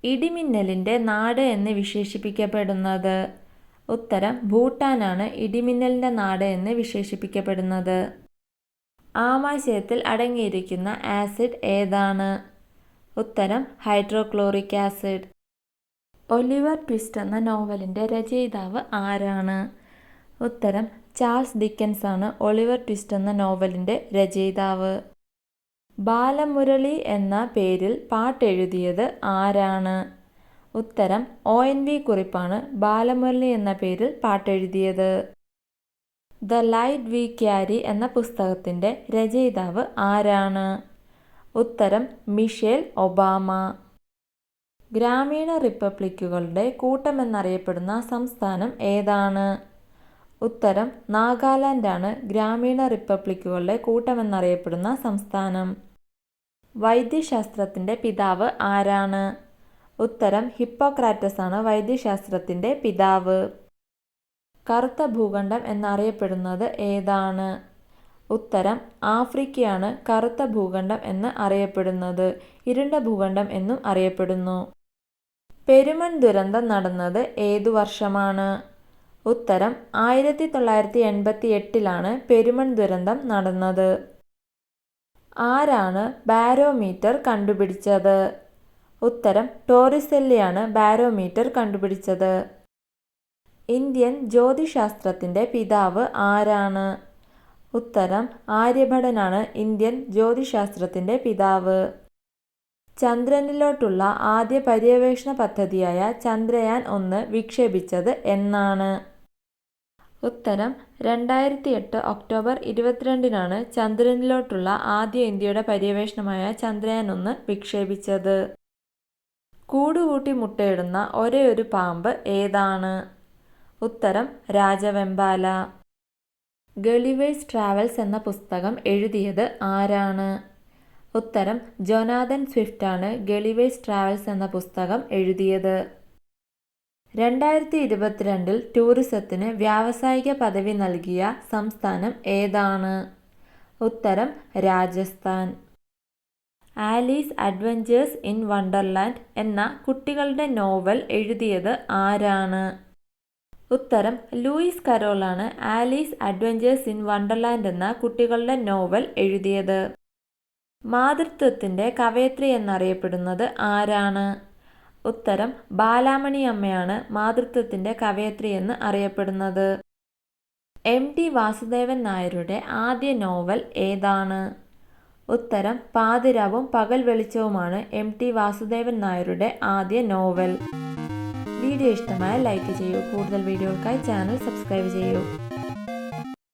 ഇടിമിന്നലിൻ്റെ നാട് എന്ന് വിശേഷിപ്പിക്കപ്പെടുന്നത്? ഉത്തരം ഭൂട്ടാനാണ് ഇടിമിന്നലിൻ്റെ നാട് എന്ന് വിശേഷിപ്പിക്കപ്പെടുന്നത്. ആമാശയത്തിൽ അടങ്ങിയിരിക്കുന്ന ആസിഡ് ഏതാണ്? ഉത്തരം ഹൈഡ്രോക്ലോറിക് ആസിഡ്. ഒലിവർ ട്വിസ്റ്റ് എന്ന നോവലിൻ്റെ രചയിതാവ് ആരാണ്? ഉത്തരം ചാൾസ് ഡിക്കൻസ് ആണ് ഒലിവർ ട്വിസ്റ്റ് എന്ന നോവലിൻ്റെ രചയിതാവ്. ബാലമുരളി എന്ന പേരിൽ പാട്ടെഴുതിയത് ആരാണ്? ഉത്തരം ONV കുറിപ്പാണ് ബാലമുരളി എന്ന പേരിൽ പാട്ടെഴുതിയത്. ദ ലൈറ്റ് വി ക്യാരി എന്ന പുസ്തകത്തിൻ്റെ രചയിതാവ് ആരാണ്? ഉത്തരം മിഷേൽ ഒബാമ. ഗ്രാമീണ റിപ്പബ്ലിക്കുകളുടെ കൂട്ടമെന്നറിയപ്പെടുന്ന സംസ്ഥാനം ഏതാണ്? ഉത്തരം നാഗാലാൻഡ് ആണ് ഗ്രാമീണ റിപ്പബ്ലിക്കുകളുടെ കൂട്ടമെന്നറിയപ്പെടുന്ന സംസ്ഥാനം. വൈദ്യശാസ്ത്രത്തിൻ്റെ പിതാവ് ആരാണ്? ഉത്തരം ഹിപ്പോക്രാറ്റസ് ആണ് വൈദ്യശാസ്ത്രത്തിൻ്റെ പിതാവ്. കറുത്ത ഭൂഖണ്ഡം എന്നറിയപ്പെടുന്നത് ഏതാണ്? ഉത്തരം ആഫ്രിക്കയാണ് കറുത്ത ഭൂഖണ്ഡം എന്ന് അറിയപ്പെടുന്നത്. ഇരുണ്ട ഭൂഖണ്ഡം എന്നും അറിയപ്പെടുന്നു. പെരുമൺ ദുരന്തം നടന്നത് ഏതു വർഷമാണ്? ഉത്തരം 1988 പെരുമൺ ദുരന്തം നടന്നത്. ആരാണ് ബാരോമീറ്റർ കണ്ടുപിടിച്ചത്? ഉത്തരം ടോറിസെല്ലിയാണ് ബാരോമീറ്റർ കണ്ടുപിടിച്ചത്. ഇന്ത്യൻ ജ്യോതിശാസ്ത്രത്തിൻ്റെ പിതാവ് ആരാണ്? ഉത്തരം ആര്യഭടനാണ് ഇന്ത്യൻ ജ്യോതിശാസ്ത്രത്തിൻ്റെ പിതാവ്. ചന്ദ്രനിലോട്ടുള്ള ആദ്യ പര്യവേഷണ പദ്ധതിയായ ചന്ദ്രയാൻ 1 വിക്ഷേപിച്ചത് എന്നാണ്? ഉത്തരം 2008 ഒക്ടോബർ 22 ചന്ദ്രനിലോട്ടുള്ള ആദ്യ ഇന്ത്യയുടെ പര്യവേഷണമായ ചന്ദ്രയാൻ 1 വിക്ഷേപിച്ചത്. കൂടുകൂട്ടി മുട്ടയിടുന്ന ഒരേയൊരു പാമ്പ് ഏതാണ്? ഉത്തരം രാജവെമ്പാല. ഗളിവേഴ്സ് ട്രാവൽസ് എന്ന പുസ്തകം എഴുതിയത് ആരാണ്? ഉത്തരം ജൊനാഥൻ സ്വിഫ്റ്റ് ആണ് ഗളിവേഴ്സ് ട്രാവൽസ് എന്ന പുസ്തകം എഴുതിയത്. 2022 ടൂറിസത്തിന് വ്യാവസായിക പദവി നൽകിയ സംസ്ഥാനം ഏതാണ്? ഉത്തരം Rajasthan. Alice adventures in Wonderland എന്ന കുട്ടികളുടെ നോവൽ എഴുതിയത് ആരാണ്? ഉത്തരം ലൂയിസ് കരോൾ ആണ് ആലീസ് അഡ്വഞ്ചേഴ്സ് ഇൻ വണ്ടർലാൻഡ് എന്ന കുട്ടികളുടെ നോവൽ എഴുതിയത്. മാതൃത്വത്തിൻ്റെ കവയത്രി എന്നറിയപ്പെടുന്നത് ആരാണ്? ഉത്തരം ബാലാമണി അമ്മയാണ് മാതൃത്വത്തിൻ്റെ കവയത്രി എന്ന് അറിയപ്പെടുന്നത്. MT വാസുദേവൻ നായരുടെ ആദ്യ നോവൽ ഏതാണ്? ഉത്തരം പാതിരാവും പകൽ വെളിച്ചവുമാണ് MT വാസുദേവൻ നായരുടെ ആദ്യ നോവൽ. വീഡിയോ ഇഷ്ടമായ ലൈക്ക് ചെയ്യൂ. കൂടുതൽ വീഡിയോകൾക്കായി ചാനൽ സബ്സ്ക്രൈബ് ചെയ്യൂ.